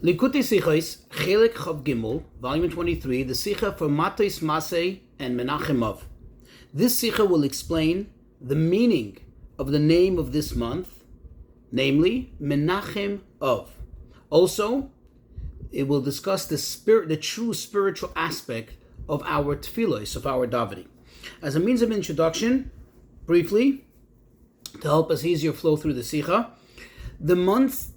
Likutei Sichos, Chelik Chav Gimel, volume 23, the Sicha for Matos-Mas'ei and Menachem-Av. This Sicha will explain the meaning of the name of this month, namely Menachem-Av. Also, it will discuss the true spiritual aspect of our tefillos, of our davening. As a means of introduction, briefly, to help us easier flow through the Sicha, the months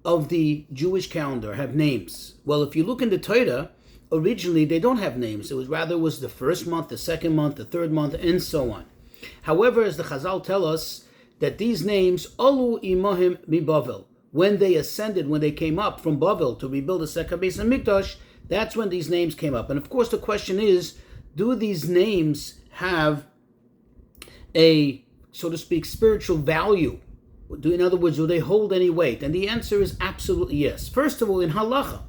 of the Jewish calendar have names. Well, if you look in the Torah, originally they don't have names. It was the first month, the second month, the third month, and so on. However, as the Chazal tell us, that these names, Alu Imahim Mi Bavel, when they ascended, when they came up from Bavel to rebuild the second Beis Hamikdash, that's when these names came up. And of course the question is, do these names have a, so to speak, spiritual value? In other words, do they hold any weight? And the answer is absolutely yes. First of all, in halacha,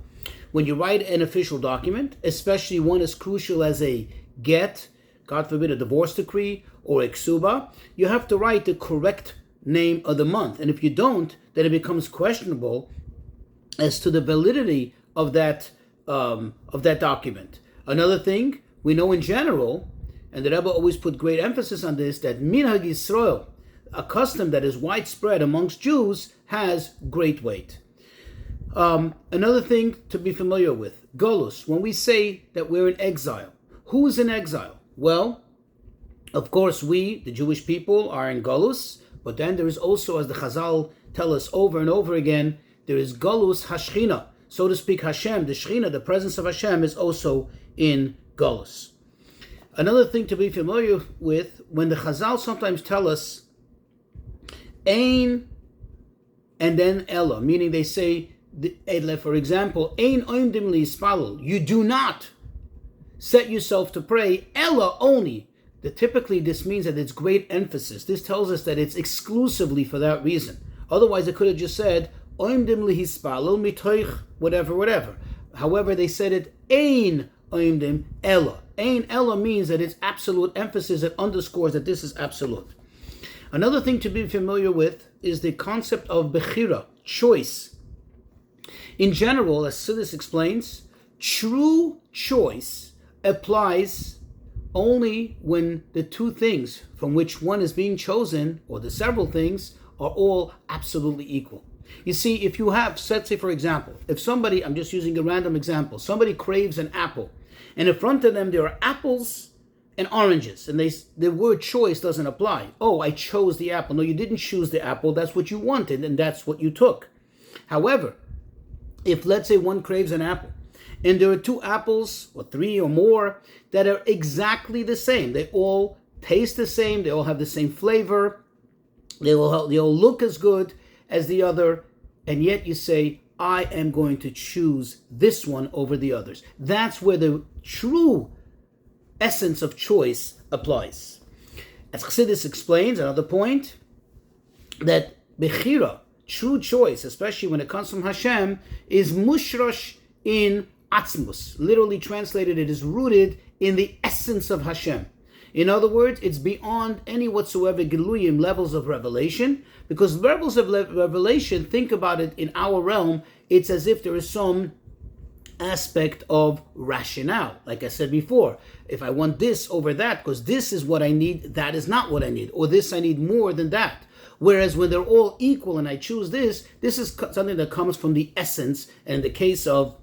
when you write an official document, especially one as crucial as a get, God forbid, a divorce decree or a ksuba, you have to write the correct name of the month. And if you don't, then it becomes questionable as to the validity of that document. Another thing, we know in general, and the Rebbe always put great emphasis on this, that Minhag Yisrael, a custom that is widespread amongst Jews, has great weight. Another thing to be familiar with, Golus, when we say that we're in exile. Who's in exile? Well, of course we, the Jewish people, are in Golus, but then there is also, as the Chazal tell us over and over again, there is Golus Hashchina, so to speak. Hashem, the Shechina, the presence of Hashem, is also in Golus. Another thing to be familiar with, when the Chazal sometimes tell us Ein and then Ella, meaning they say, for example, Ein oimdim li'yispalel, you do not set yourself to pray, Ella only. Typically this means that it's great emphasis. This tells us that it's exclusively for that reason. Otherwise it could have just said, oimdim li'yispalel mitoich, whatever. However, they said it, Ein oimdim Ella. Ein Ella means that it's absolute emphasis. It underscores that this is absolute. Another thing to be familiar with is the concept of bechira, choice. In general, as Sichos explains, true choice applies only when the two things from which one is being chosen, or the several things, are all absolutely equal. You see, if you have, let's say for example, if somebody, I'm just using a random example, somebody craves an apple, and in front of them there are apples and oranges, and the word choice doesn't apply. Oh, I chose the apple. No, you didn't choose the apple. That's what you wanted, and that's what you took. However, if let's say one craves an apple, and there are two apples, or three or more, that are exactly the same. They all taste the same. They all have the same flavor. They all look as good as the other, and yet you say, I am going to choose this one over the others. That's where the true essence of choice applies. As Chassidus explains, another point, that bechira, true choice, especially when it comes from Hashem, is mushrash in atzmus. Literally translated, it is rooted in the essence of Hashem. In other words, it's beyond any whatsoever giluyim, levels of revelation, because levels of revelation, think about it in our realm, it's as if there is some aspect of rationale. Like I said before, if I want this over that, because this is what I need, that is not what I need, or this I need more than that. Whereas when they're all equal and I choose this is something that comes from the essence. And in the case of,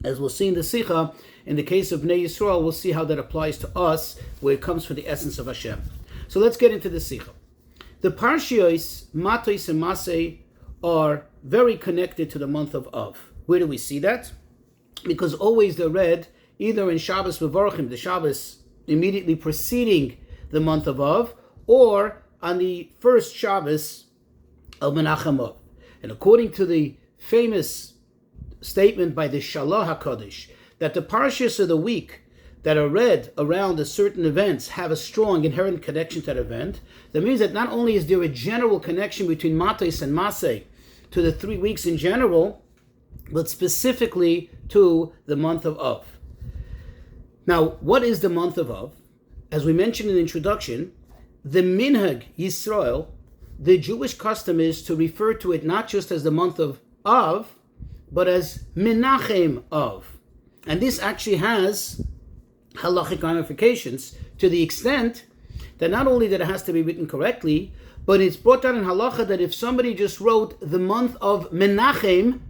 as we'll see in the Sicha, in the case of Bnei Yisrael, we'll see how that applies to us, where it comes from the essence of Hashem. So let's get into the Sicha. The Parshios, Matos and Mas'ei, are very connected to the month of Av. Where do we see that? Because always they're read either in Shabbos Mevorachim, the Shabbos immediately preceding the month of Av, or on the first Shabbos of Menachem-Av. And according to the famous statement by the Shalah HaKadosh, that the parashas of the week that are read around a certain events have a strong inherent connection to that event, that means that not only is there a general connection between Matos and Mas'ei to the 3 weeks in general, but specifically to the month of Av. Now, what is the month of Av? As we mentioned in the introduction, the Minhag Yisrael, the Jewish custom is to refer to it not just as the month of Av, but as Menachem-Av. And this actually has halachic ramifications to the extent that not only that it has to be written correctly, but it's brought down in halacha that if somebody just wrote the month of Menachem,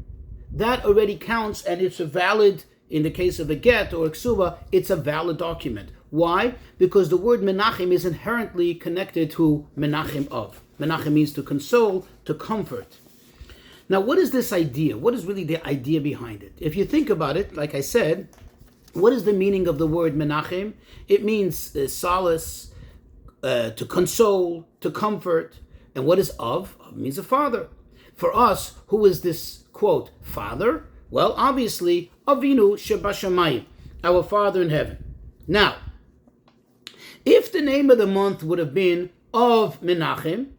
that already counts, and it's a valid, in the case of a get or a ksuba, it's a valid document. Why? Because the word Menachem is inherently connected to Menachem-Av. Menachem means to console, to comfort. Now, what is this idea? What is really the idea behind it? If you think about it, like I said, what is the meaning of the word Menachem? It means solace, to console, to comfort. And what is Av? Av means a father. For us, who is this, quote, father? Well, obviously, Avinu Shebashamayim, our Father in heaven. Now, if the name of the month would have been Av Menachem,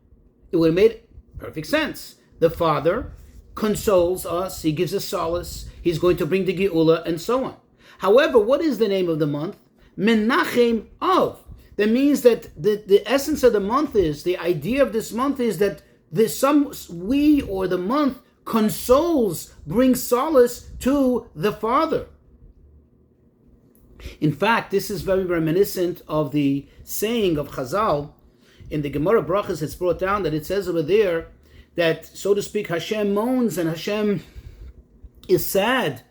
it would have made perfect sense. The Father consoles us, He gives us solace, He's going to bring the Geula, and so on. However, what is the name of the month? Menachem-Av. That means that the essence of the month is, the idea of this month is that the month consoles, brings solace to the Father. In fact, this is very reminiscent of the saying of Chazal. In the Gemara Brachas, it's brought down that it says over there that, so to speak, Hashem moans and Hashem is sad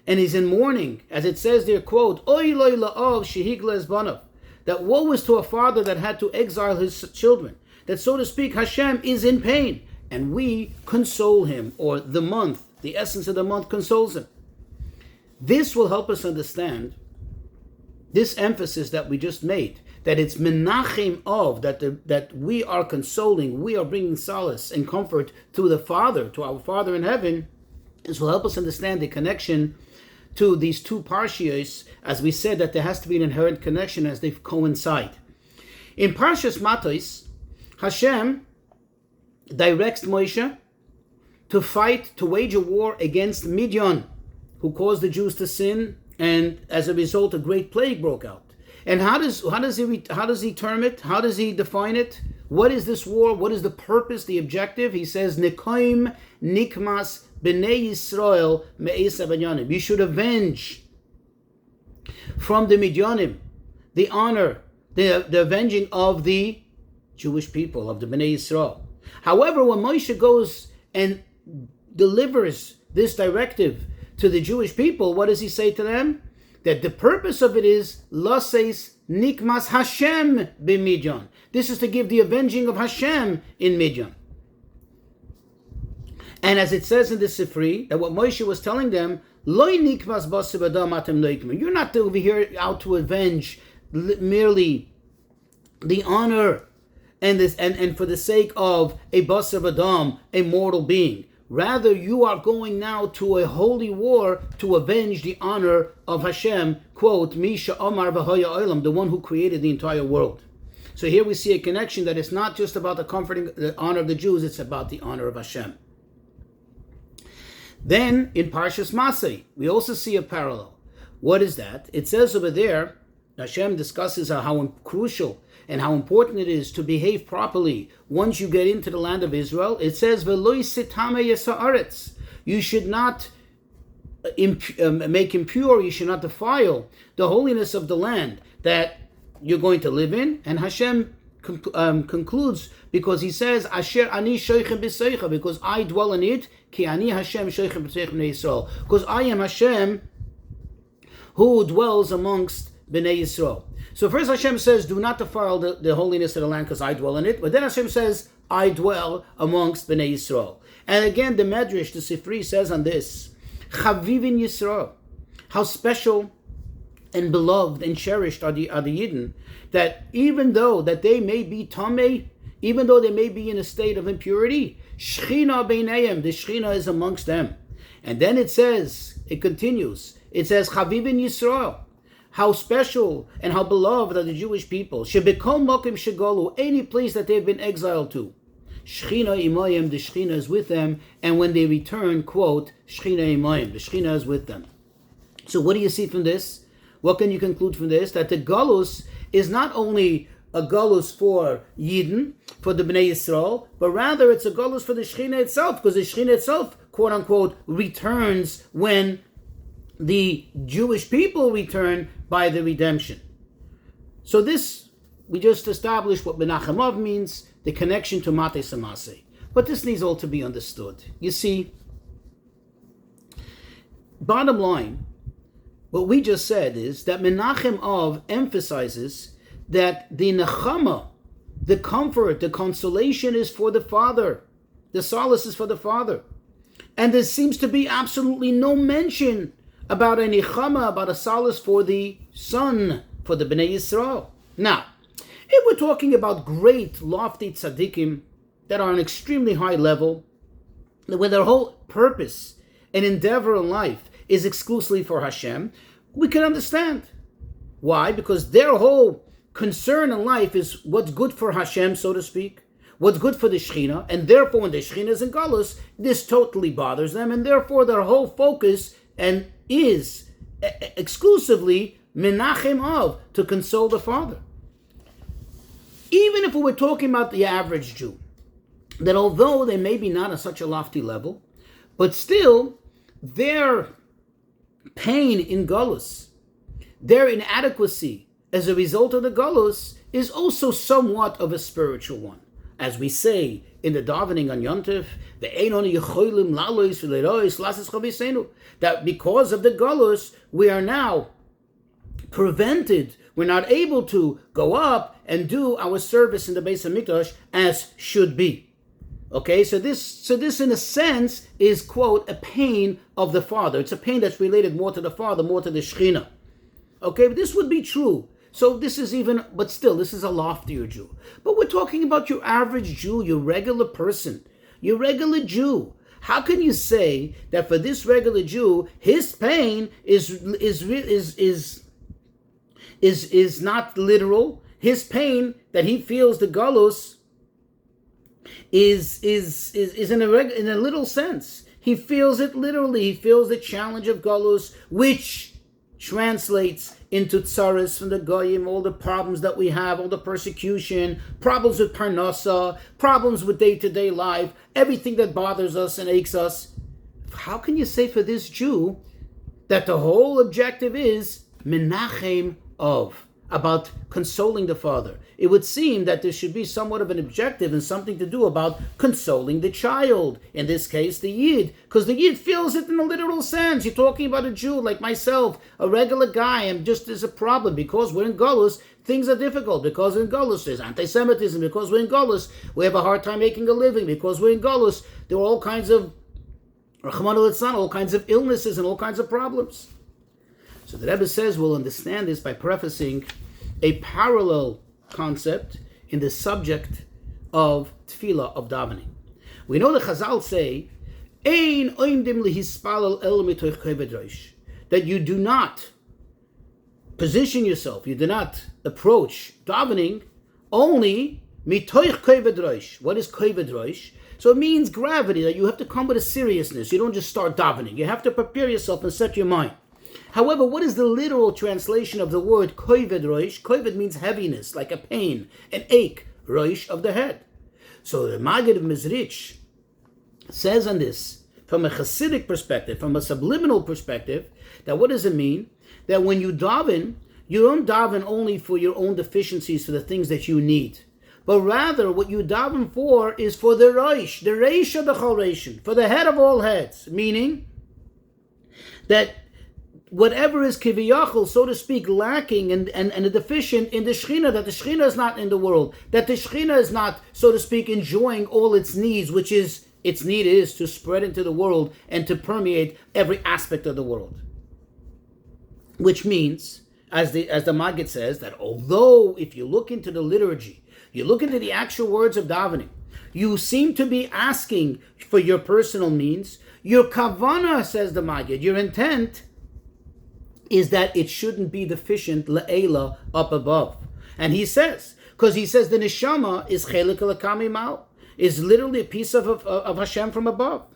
and He's in mourning. As it says there, quote, Oy loy la'ov shehigla es banav. That woe is to a father that had to exile his children. That, so to speak, Hashem is in pain. And we console Him, or the month, the essence of the month consoles Him. This will help us understand this emphasis that we just made, that it's Menachem-Av, that we are consoling, we are bringing solace and comfort to the Father, to our Father in heaven. This will help us understand the connection to these two parshios, as we said that there has to be an inherent connection as they coincide. In Parshas Matos, Hashem directs Moshe to fight, to wage a war against Midian, who caused the Jews to sin, and as a result, a great plague broke out. And how does he term it? How does he define it? What is this war? What is the purpose, the objective? He says, Nekoim nikmas b'nei Yisrael me'es abanyanim. You should avenge from the Midianim the honor, the avenging of the Jewish people, of the Bnei Yisrael. However, when Moshe goes and delivers this directive to the Jewish people, what does he say to them? That the purpose of it is Laseis Nikmas Hashem b'Midian. This is to give the avenging of Hashem in Midian. And as it says in the Sifri, that what Moshe was telling them, Loi Nikmas Basib Adam Atem Noikma. You're not over here out to avenge merely the honor and for the sake of a Basar Adam, a mortal being. Rather, you are going now to a holy war to avenge the honor of Hashem, quote, Misha Omar V'Hoya Olam, the one who created the entire world. So here we see a connection that it's not just about the honor of the Jews, it's about the honor of Hashem. Then, in Parshas Mas'ei, we also see a parallel. What is that? It says over there, Hashem discusses how crucial and how important it is to behave properly once you get into the land of Israel. It says, "V'loi sitame yesa'aretz." You should not make impure, you should not defile the holiness of the land that you're going to live in. And Hashem concludes, because He says, "Asher ani shoichem b'seicha," because I dwell in it. Ki ani Hashem shoichem b'seicha b'nei Yisrael, because I am Hashem who dwells amongst Bnei Yisrael. So first Hashem says, do not defile the holiness of the land because I dwell in it. But then Hashem says, I dwell amongst Bnei Yisrael. And again, the Medrash, the Sifri, says on this, Chavivin Yisrael, how special and beloved and cherished are the Yidden, that even though that they may be Tameh, even though they may be in a state of impurity, Shechina Beinayim, the Shechina is amongst them. And then it continues, it says, Chavivin Yisrael, how special and how beloved are the Jewish people. Shebekom mokim shegolu, any place that they've been exiled to. Shechina imayim, the Shechina is with them, and when they return, quote, Shechina imayim, the Shechina is with them. So what do you see from this? What can you conclude from this? That the Galus is not only a Galus for Yidden, for the Bnei Yisrael, but rather it's a Galus for the Shechina itself, because the Shechina itself quote-unquote, returns when the Jewish people return by the redemption. So this, we just established what Menachem-Av means, the connection to Matos-Mas'ei. But this needs all to be understood. You see, bottom line, what we just said is that Menachem-Av emphasizes that the nechama, the comfort, the consolation is for the father. The solace is for the father. And there seems to be absolutely no mention about a nechama, about a solace for the son, for the Bnei Yisrael. Now, if we're talking about great, lofty tzaddikim that are on an extremely high level, where their whole purpose and endeavor in life is exclusively for Hashem, we can understand. Why? Because their whole concern in life is what's good for Hashem, so to speak, what's good for the Shekhinah, and therefore when the Shekhinah is in Galus, this totally bothers them, and therefore their whole focus and is exclusively Menachem-Av, to console the father. Even if we were talking about the average Jew, that although they may be not at such a lofty level, but still their pain in Galus, their inadequacy as a result of the Galus, is also somewhat of a spiritual one. As we say in the davening on Yontif, that because of the Galus, we are now prevented, we're not able to go up and do our service in the Beis HaMikdash as should be. Okay, so this in a sense is, quote, a pain of the father. It's a pain that's related more to the father, more to the Shekhinah. Okay, but this would be true. So this is even, but still, this is a loftier Jew. But we're talking about your average Jew, your regular person, your regular Jew. How can you say that for this regular Jew, his pain is not literal? His pain that he feels the galus is in a little sense. He feels it literally. He feels the challenge of galus, which translates into tsaras from the goyim, all the problems that we have, all the persecution, problems with parnasa, problems with day-to-day life, everything that bothers us and aches us. How can you say for this Jew that the whole objective is Menachem-Av, about consoling the father? It would seem that there should be somewhat of an objective and something to do about consoling the child, in this case the Yid, because the Yid feels it in a literal sense. You're talking about a Jew like myself, a regular guy, and just there's a problem because we're in Golus, things are difficult, because in Golus there's anti-Semitism, because we're in Golus we have a hard time making a living, because we're in Golus there are all kinds of Rachmana litzlan, all kinds of illnesses and all kinds of problems. So the Rebbe says we'll understand this by prefacing a parallel concept in the subject of tefillah, of davening. We know the Chazal say, Ein oimdim lihispalel el mitoch kavod rosh, that you do not position yourself, you do not approach davening only mitoch kavod rosh. What is kavod rosh? So it means gravity, that you have to come with a seriousness. You don't just start davening. You have to prepare yourself and set your mind. However, what is the literal translation of the word kavod rosh? Kavod means heaviness, like a pain, an ache, rosh of the head. So the Maggid of Mezrich says on this, from a Hasidic perspective, from a subliminal perspective, that what does it mean? That when you daven, you don't daven only for your own deficiencies, for the things that you need, but rather what you daven for is for the rosh, the reish of the chol reishim, for the head of all heads, meaning that whatever is kiviyachol, so to speak, lacking and deficient in the Shekhinah, that the Shekhinah is not in the world, that the Shekhinah is not, so to speak, enjoying all its needs, which is, its need is to spread into the world and to permeate every aspect of the world. Which means, as the Maggid says, that although if you look into the liturgy, you look into the actual words of davening, you seem to be asking for your personal needs, your kavanah, says the Maggid, your intent is that it shouldn't be deficient le'ela, up above. And he says, because he says the neshama is chelik l'kami mal, is literally a piece of Hashem from above.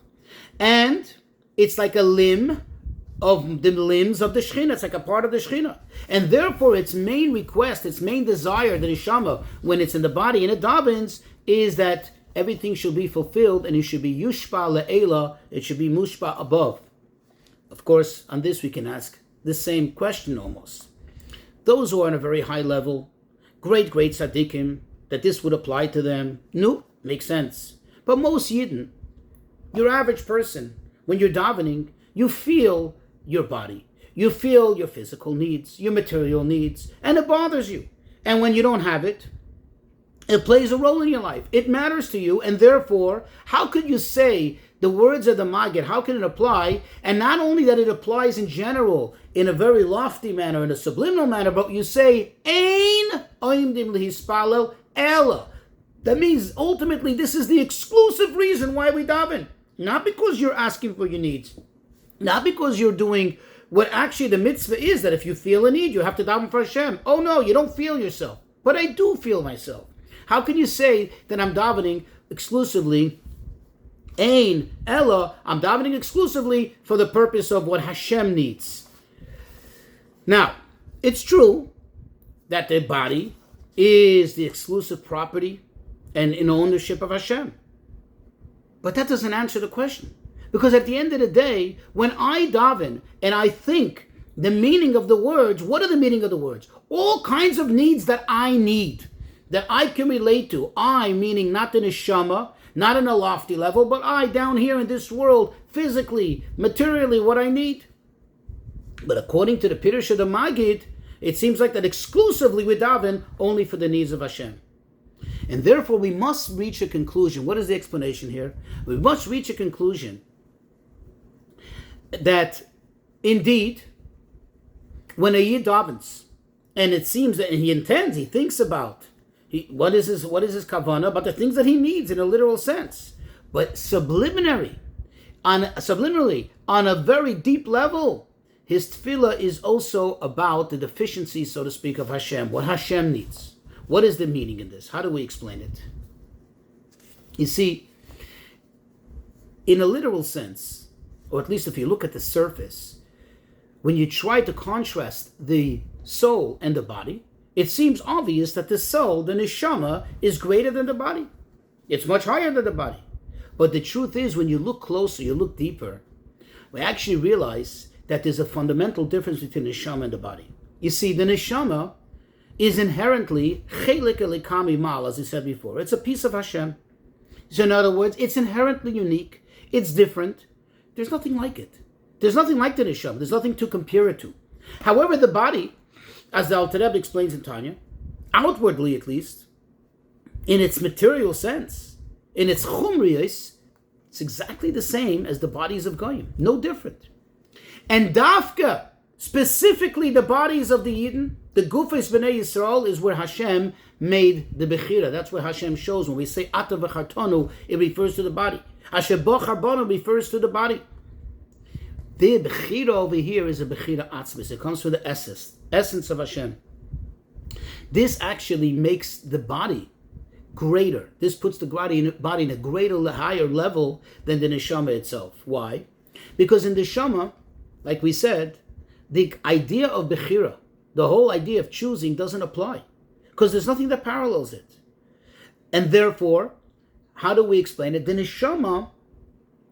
And it's like a limb of the limbs of the Shekhinah. It's like a part of the Shekhinah. And therefore its main request, its main desire, the neshama, when it's in the body and it davens, is that everything should be fulfilled, and it should be yushpa le'ela, it should be mushpa above. Of course, on this we can ask the same question almost. Those who are on a very high level, great tzaddikim, that this would apply to them, no, makes sense. But most Yidden, your average person, when you're davening, you feel your body. You feel your physical needs, your material needs, and it bothers you. And when you don't have it, it plays a role in your life. It matters to you, and therefore, how could you say the words of the Maggid, how can it apply? And not only that it applies in general, in a very lofty manner, in a subliminal manner, but you say, Ein oimdim lehispalel ela. That means, ultimately, this is the exclusive reason why we daven. Not because you're asking for your needs. Not because you're doing what actually the mitzvah is, that if you feel a need, you have to daven for Hashem. Oh no, you don't feel yourself. But I do feel myself. How can you say that I'm davening exclusively, Ein, Ella, I'm davening exclusively for the purpose of what Hashem needs? Now, it's true that the body is the exclusive property and in ownership of Hashem. But that doesn't answer the question. Because at the end of the day, when I daven and I think the meaning of the words, what are the meaning of the words? All kinds of needs that I need, that I can relate to. I, meaning not the neshama, not in a lofty level, but I down here in this world, physically, materially, what I need. But according to the Pirush of the Maggid, it seems like that exclusively we daven only for the needs of Hashem. And therefore we must reach a conclusion. What is the explanation here? We must reach a conclusion that indeed, when a Yid davens, and it seems that he intends, he thinks about what is his kavanah, about the things that he needs in a literal sense. But subliminally, on a very deep level, his tefillah is also about the deficiencies, so to speak, of Hashem, what Hashem needs. What is the meaning in this? How do we explain it? You see, in a literal sense, or at least if you look at the surface, when you try to contrast the soul and the body, it seems obvious that the soul, the neshama, is greater than the body. It's much higher than the body. But the truth is, when you look closer, you look deeper, we actually realize that there's a fundamental difference between the neshama and the body. You see, the neshama is inherently chelik elikami mal, as I said before. It's a piece of Hashem. So in other words, it's inherently unique. It's different. There's nothing like it. There's nothing like the neshama. There's nothing to compare it to. However, the body, as the Alter Rebbe explains in Tanya, outwardly at least, in its material sense, in its chumriyos, it's exactly the same as the bodies of Goyim. No different. And dafka, specifically the bodies of the Yidden, the Gufes B'nai Yisrael, is where Hashem made the Bechira. That's where Hashem shows. When we say Ata V'chartonu, it refers to the body. Asher Bochar Banu refers to the body. The Bechira over here is a Bechira Atzmis. It comes from the essence of Hashem. This actually makes the body greater. This puts the body in a greater, higher level than the Neshama itself. Why? Because in the Neshama, like we said, the idea of Bechira, the whole idea of choosing, doesn't apply. Because there's nothing that parallels it. And therefore, how do we explain it? The Neshama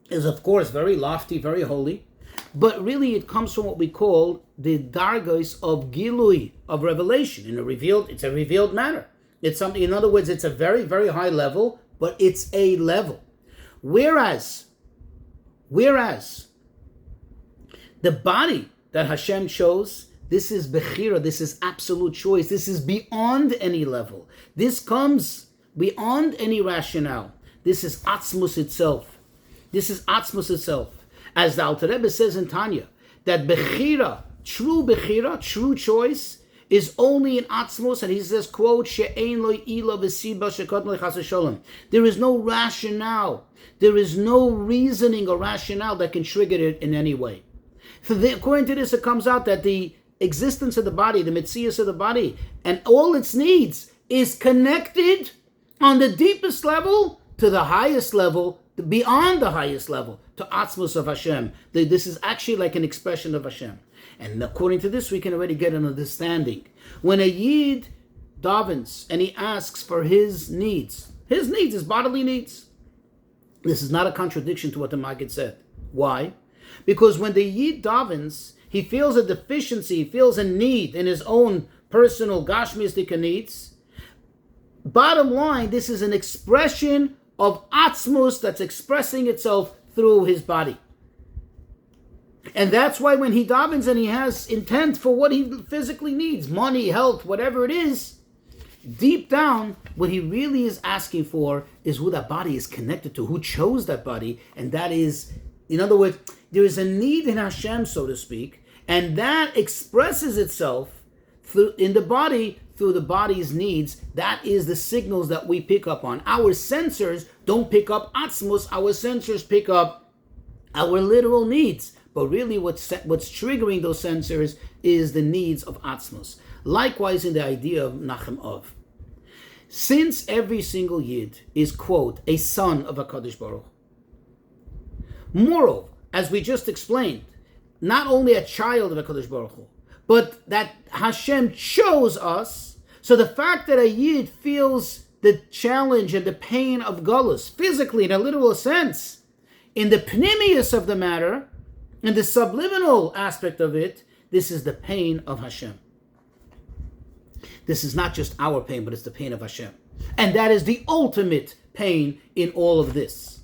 is, of course, very lofty, very holy, but really it comes from what we call the dargos of Gilui, of revelation. It's a revealed manner. It's something, in other words, it's a very, very high level, but it's a level. Whereas the body that Hashem chose, this is Bechira, this is absolute choice, this is beyond any level. This comes beyond any rationale. This is Atzmus itself. This is Atzmus itself. As the Alter Rebbe says in Tanya, that Bechira, true choice, is only in Atzmus, and he says, quote, She'ein lo ila v'siba shekot lo chas v'sholem. There is no rationale. There is no reasoning or rationale that can trigger it in any way. According to this, it comes out that the existence of the body, the mitzias of the body, and all its needs is connected on the deepest level to the highest level, beyond the highest level, to Atzmus of Hashem. This is actually like an expression of Hashem. And according to this, we can already get an understanding. When a Yid davens and he asks for his needs, His needs, his bodily needs. This is not a contradiction to what the Maggid said. Why? Because when the Yid davens, he feels a deficiency, he feels a need in his own personal gashmistic needs. Bottom line, this is an expression of atzmus that's expressing itself through his body. And that's why when he davens and he has intent for what he physically needs, money, health, whatever it is, deep down, what he really is asking for is who that body is connected to, who chose that body, and that is, in other words, there is a need in Hashem, so to speak, and that expresses itself in the body through the body's needs. That is the signals that we pick up on. Our sensors don't pick up atzmus, our sensors pick up our literal needs. But really what's triggering those sensors is the needs of atzmus. Likewise in the idea of Menachem-Av. Since every single Yid is, quote, a son of HaKadosh Baruch Hu. Moreover, as we just explained, not only a child of HaKadosh Baruch Hu, but that Hashem chose us. So the fact that a Yid feels the challenge and the pain of Galus, physically in a literal sense, in the pnimius of the matter, in the subliminal aspect of it, this is the pain of Hashem. This is not just our pain, but it's the pain of Hashem. And that is the ultimate pain in all of this.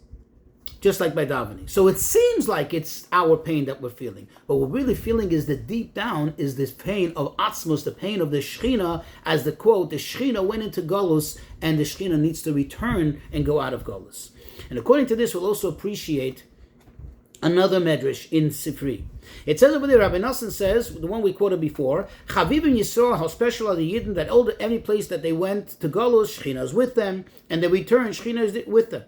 Just like by davening. So it seems like it's our pain that we're feeling. But what we're really feeling is that deep down is this pain of atzmus, the pain of the Shechina, as the quote, the Shechina went into Galus and the Shechina needs to return and go out of Galus. And according to this, we'll also appreciate another medrash in Sifri. It says over there, Rabbi Nassan says, the one we quoted before, Chavivim Yisrael, how special are the Yidden, that any place that they went to Galus, Shechina is with them, and they return, Shechina is with them.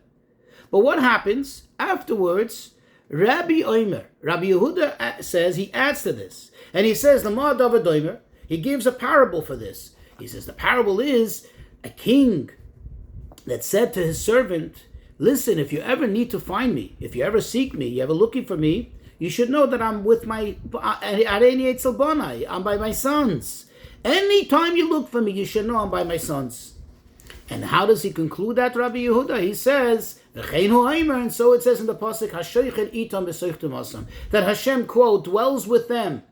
But what happens afterwards? Rabbi Yehuda says, he adds to this, and he says, Lamar David Omer, he gives a parable for this. He says, the parable is a king that said to his servant, listen, if you ever need to find me, if you ever seek me, you ever looking for me, you should know that I'm with my I'm by my sons. Anytime you look for me, you should know I'm by my sons. And how does he conclude that, Rabbi Yehuda? He says, and so it says in the pasuk, that Hashem, quote, dwells with them.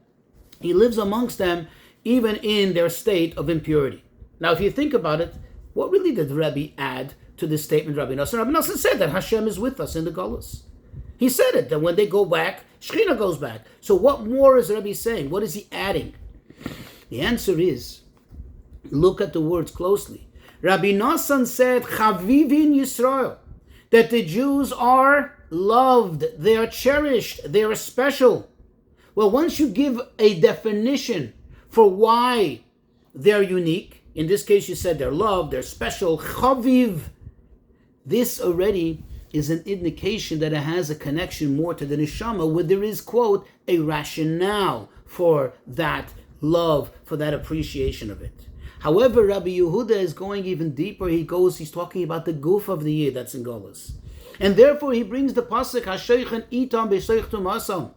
He lives amongst them, even in their state of impurity. Now, if you think about it, what really did Rabbi add to this statement, Rabbi Nassan? Rabbi Nassan said that Hashem is with us in the Galus. He said it, that when they go back, Shechina goes back. So what more is Rabbi saying? What is he adding? The answer is, look at the words closely. Rabbi Nassan said, Chavivin Yisrael, that the Jews are loved, they are cherished, they are special. Well, once you give a definition for why they're unique, in this case you said they're loved, they're special, Chaviv, this already is an indication that it has a connection more to the neshama, where there is, quote, a rationale for that love, for that appreciation of it. However, Rabbi Yehuda is going even deeper. He's talking about the goof of the year that's in Golus. And therefore he brings the pasuk, Hashechen itam b'seich tumasam,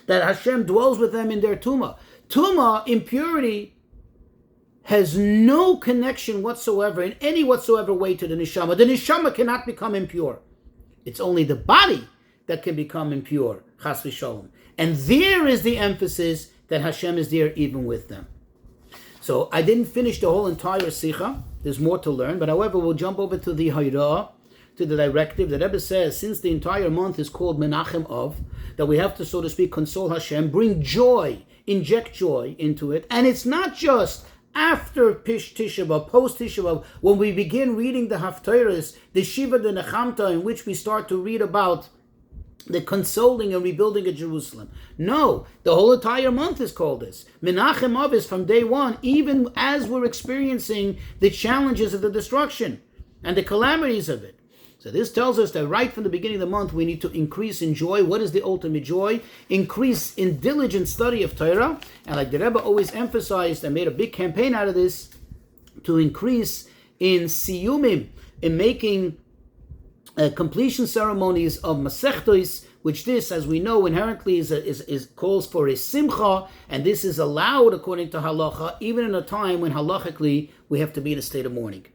that Hashem dwells with them in their tumah. Tumah, impurity, has no connection whatsoever, in any whatsoever way, to the neshama. The neshama cannot become impure. It's only the body that can become impure, chas v'sholom. And there is the emphasis that Hashem is there even with them. So I didn't finish the whole entire Sicha. There's more to learn. But however, we'll jump over to the Hayrah, to the directive. The Rebbe says, since the entire month is called Menachem-Av, that we have to, so to speak, console Hashem, bring joy, inject joy into it. And it's not just after Tisha B'Av, post Tisha B'Av, when we begin reading the Haftarahs, the Shiva de Nechamta, in which we start to read about the consoling and rebuilding of Jerusalem. No, the whole entire month is called this. Menachem-Av is from day one, even as we're experiencing the challenges of the destruction and the calamities of it. So this tells us that right from the beginning of the month, we need to increase in joy. What is the ultimate joy? Increase in diligent study of Torah. And like the Rebbe always emphasized and made a big campaign out of this, to increase in siyumim, in making completion ceremonies of Masechtos, which this, as we know, inherently is calls for a simcha, and this is allowed according to halacha, even in a time when halachically we have to be in a state of mourning.